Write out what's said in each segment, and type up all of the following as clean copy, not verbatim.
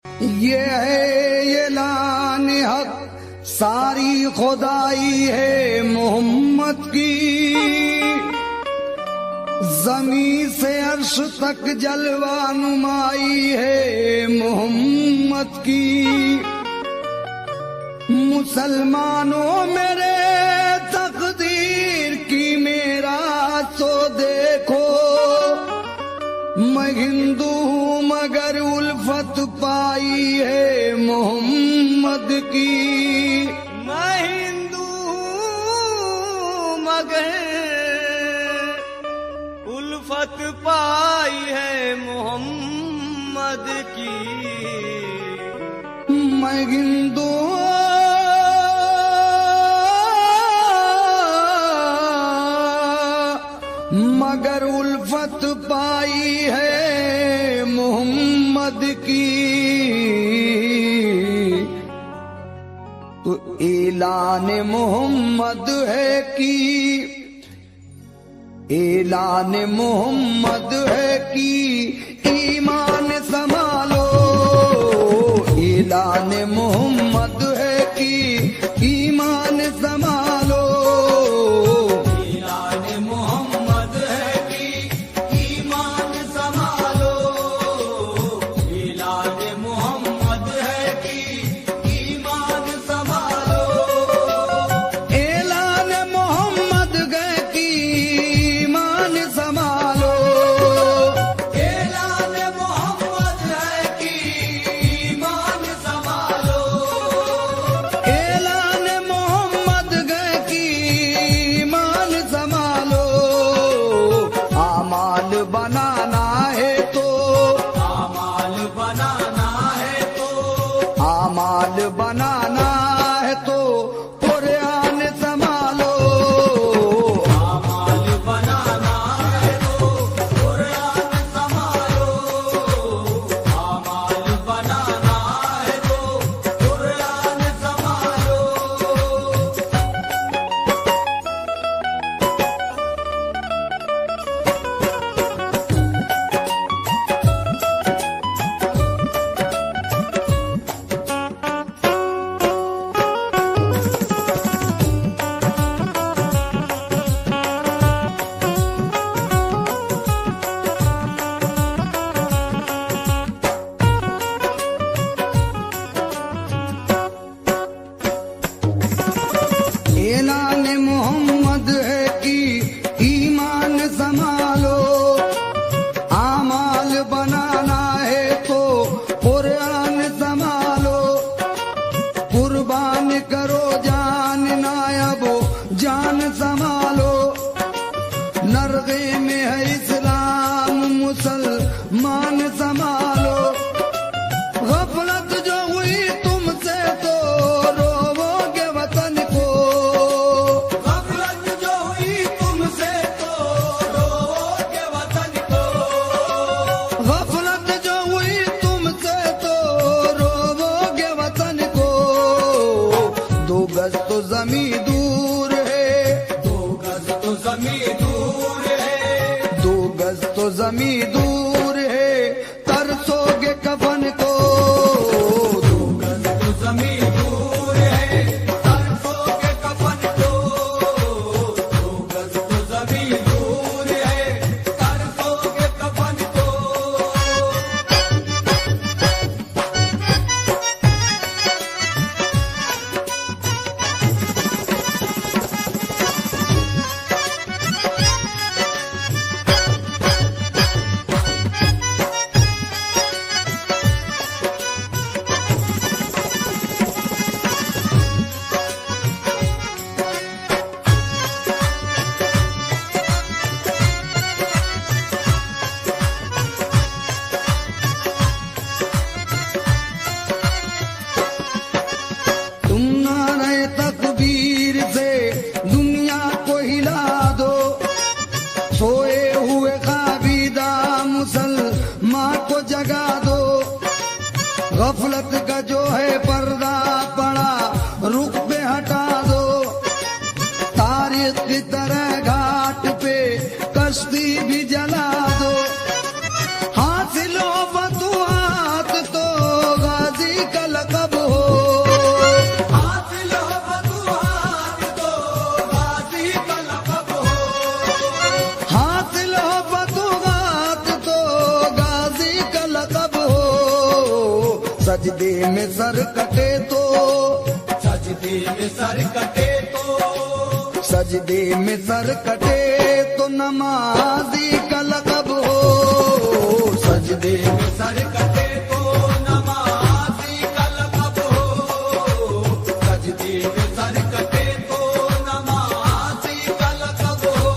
ये है ऐलान हक, सारी खुदाई है मोहम्मद की। जमीन से अर्श तक जलवा नुमाई है मोहम्मद की। मुसलमानों मेरे तकदीर की मेरा तो देखो, मैं हिंदू हूँ मगर उल्फत पाई है मोहम्मद की। मैं हिंदू हूँ मगर उल्फत पाई है मोहम्मद की। मैं हिंदू मगर उल्फत पाई है मोहम्मद की। तो ऐलान मोहम्मद है कि ऐलान मोहम्मद है कि ईमान संभालो। ऐलान मोहम्मद है कि ईमान संभालो। ऐलान मोहम्मद है कि ईमान संभालो। ऐलान मोहम्मद है कि ईमान संभालो। ऐलान मोहम्मद है कि ईमान संभालो। ऐलान मोहम्मद है कि ईमान संभालो। ऐलान मोहम्मद है कि ईमान संभालो। आमाल बनाना है तो आमाल बनाना है तो आमाल बनाना है तो कुरान संभालो। आमाल बनाना है तो कुरान संभालो। आमाल बनाना है तो कुरान संभालो। ऐलान मोहम्मद है कि ईमान संभालो। आमाल बनाना है तो कुरान संभालो। कुर्बान करो जान नायबो जान संभालो। नरगे में है इस्लाम मुसलमान संभालो। गफलत जो हुई तुमसे तो रोवोगे वतन को। गफलत जो हुई तुमसे तो रोओगे वतन को। गफलत जो हुई तुमसे तो रोवोगे वतन को। दो गज तो जमीन दूर है। दो गज तो जमीन दूर है। दो गज तो जमीन दूर है, तरसोगे कफन को। दो गज तो जमीन दूर है। तरसोगे कफन को। दो गज तो जमीन दूर है। तरसोगे कफन को। तुम नारे तकबीर से दुनिया को हिला दो। सोए हुए काबीदा मुसलमान को जगा दो। गफलत का जो है पर्दा पड़ा रुख पे हटा दो। तारीख की तरह घाट पे कश्ती भी जला दो। हासिल हो फतुहात तो सजदे में सर कटे तो, सजदे में सर कटे तो, सजदे में सर कटे तो नमाजी का लक़ब हो। सजदे में सर कटे तो नमाजी का लक़ब हो। सजदे में सर कटे तो नमाजी का लक़ब हो।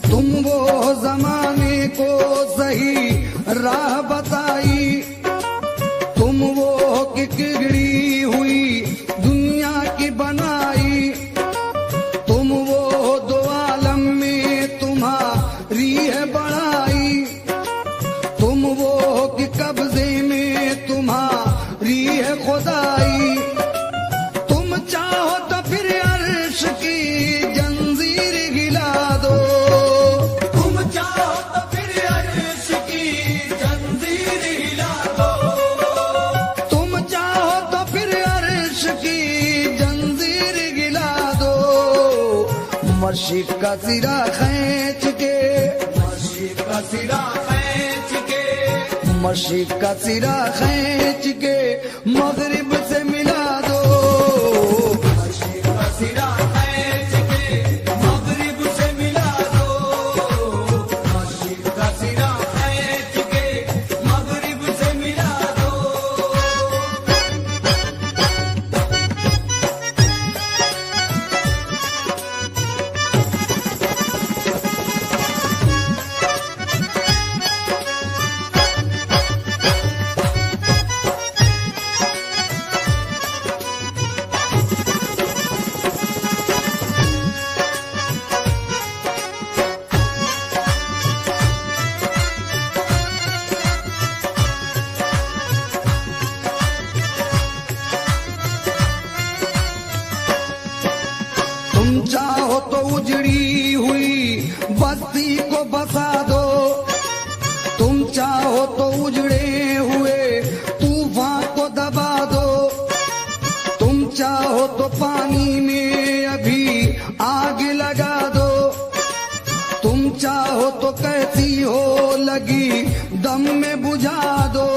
तुम वो जमाने को सही राह बताई, तुम वो कि बिगड़ी हुई दुनिया की बनाई, तुम वो दो आलम में तुम्हारी है बड़ाई, तुम वो कि कब्जे में तुम्हारी है खुदाई। तुम चाहो तो फिर अर्श की जंजीर हिला दो, तुम चाहो तो फिर अर्श की जंजीर हिला दो। तुम चाहो तो फिर अर्श की जंजीर गिला दो। मशीक का सिरा खींच के, मशीक का सिरा खींच के, मशीक का सिरा खींच के मगरिब से मिला दो। मशीक का सिरा खींच के मगरिब से मिला दो। मशीक का सिरा खींच के मगरिब से मिला दो। तुम चाहो तो उजड़ी हुई बस्ती को बसा दो, तुम चाहो तो उजड़े हुए तूफान को दबा दो, तुम चाहो तो पानी में अभी आग लगा दो, तुम चाहो तो कैसी हो लगी दम में बुझा दो,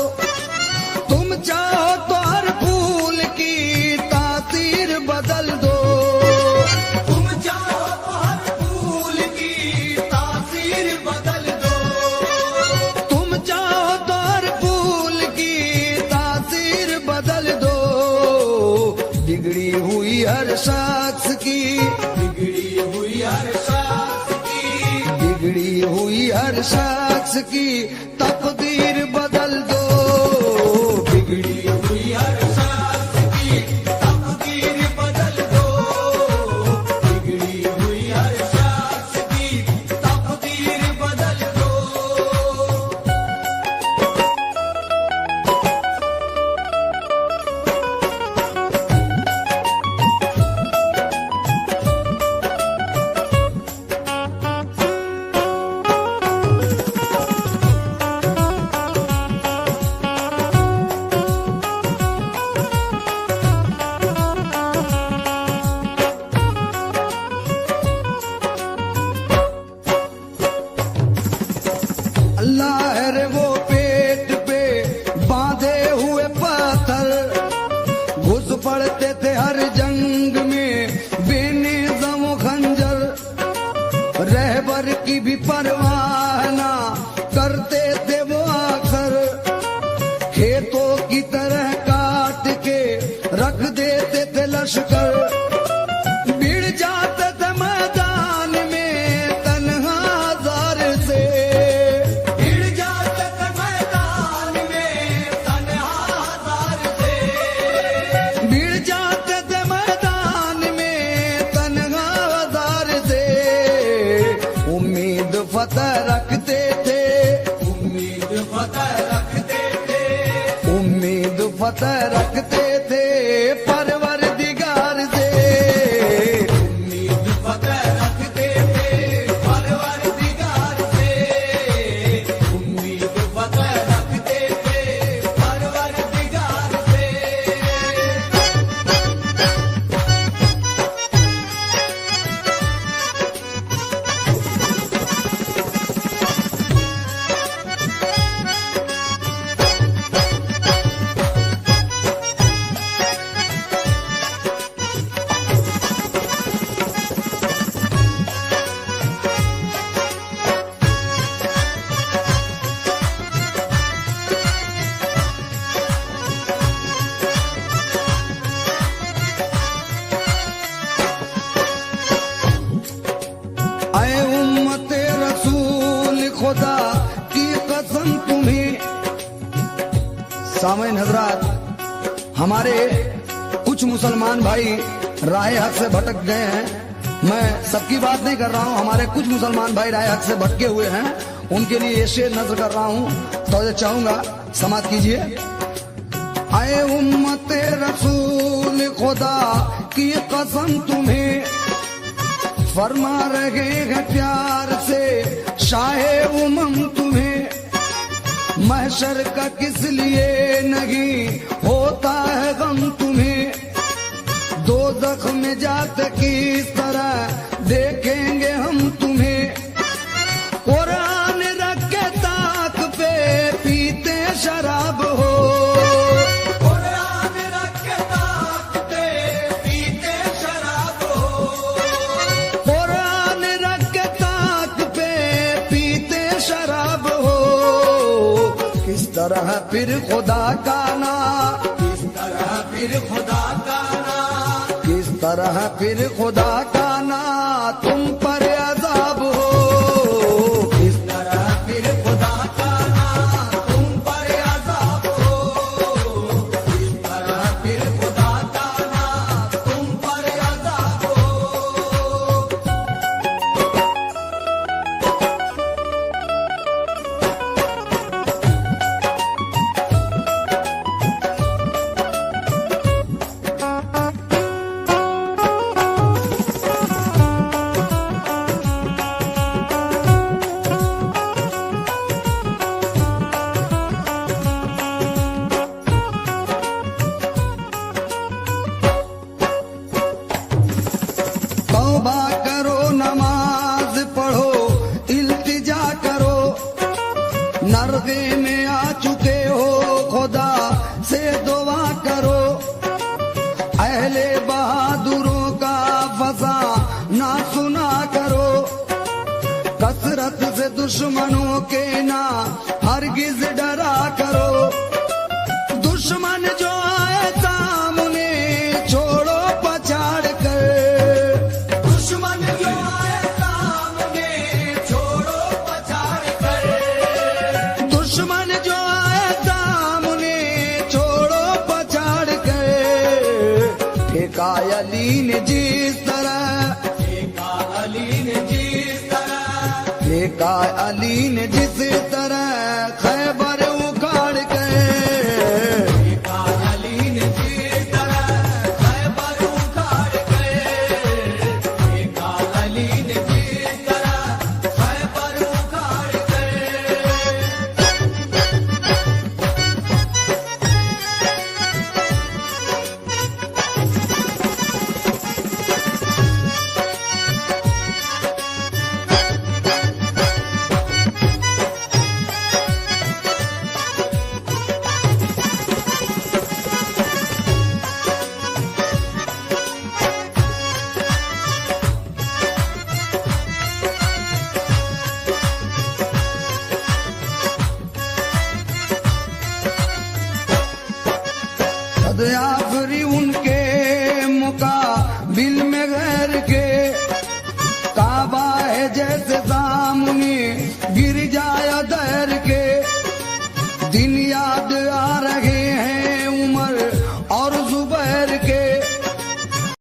तुम चाहो तो हर फूल की तासीर बदल दो। तुम चाहो तो हर फूल की तासीर बदल दो। तुम चाहो तो हर फूल की तासीर बदल दो। बिगड़ी हुई हर शख्स की, बिगड़ी हुई हर शख्स की, बिगड़ी हुई हर शख्स की तकदीर बदल दो। बिगड़ी हुई हर शख्स की तकदीर बदल दो। बिगड़ी हुई हर शख्स की तकदीर बदल दो। अल्लाह है रे वो पेट पे बांधे हुए पत्थर, घुस पड़ते थे हर जंग में बेनिज़म खंजर, रहबर की भी परवाह ना करते थे वो अक्सर, खेतों की तरह काट के रख देते थे लश्कर, भिड़ जाते थे मैदान में तन्हा जार से, भिड़ जाते थे मैदान में तन्हा जार से। भिड़ जाते थे मैदान में तन्हा जार से। उम्मीद फतह रखते थे, उम्मीद फतह रखते थे, उम्मीद फतेह रखते थे परवरदिगार से। उम्मीद फतेह रखते थे परवरदिगार से। उम्मीद फतेह रखते थे परवरदिगार से। ऐ उम्मते रसूल खुदा की कसम तुम्हें। सामईन हजरात, हमारे कुछ मुसलमान भाई राह हक से भटक गए हैं। मैं सबकी बात नहीं कर रहा हूं, हमारे कुछ मुसलमान भाई राह हक से भटके हुए हैं, उनके लिए ये शेर नजर कर रहा हूं, तो ये चाहूंगा समाप्त कीजिए। ऐ उम्मते रसूल खुदा की कसम तुम्हें, फरमा रहे हैं प्यार से शाहे उमम तुम्हें। महशर का किस लिए नहीं होता है गम तुम्हें। दोज़ख में जाते किस तरह देखेंगे हम तुम्हें। कुरान रख के ताक पे पीते शराब हो। कुरान रख के ताक पे पीते शराब हो। कुरान रख के ताक पे पीते शराब हो। किस तरह फिर खुदा का ना, किस तरह फिर खुदा का ना, किस तरह फिर खुदा का ना तुम पर अज़ाब हो। किस तरह फिर खुदा का ना तुम पर अज़ाब हो। किस तरह फिर खुदा का ना तुम पर अज़ाब हो। तौबा करो, नमाज पढ़ो, इल्तिजा करो। नरगे में आ चुके हो, खुदा से दुआ करो। अहले बहादुरों का फसा ना सुना करो। कसरत से दुश्मनों के ना हरगिज डरा करो। दुश्मन जो आए सामने छोड़ो पछाड़ कर। दुश्मन जो आए सामने छोड़ो पछाड़ कर। दुश्मन जो आए सामने छोड़ो पछाड़ कर। ठेका अली ने जिस तरह, ठेका अली ने जिस तरह, ठेका अली ने जिस तरह खैबर उखाड़ के। ठेका अली ने जिस तरह खैबर उखाड़ के। ठेका अली ने जिस तरह खैबर उखाड़ के। सद आखरी उन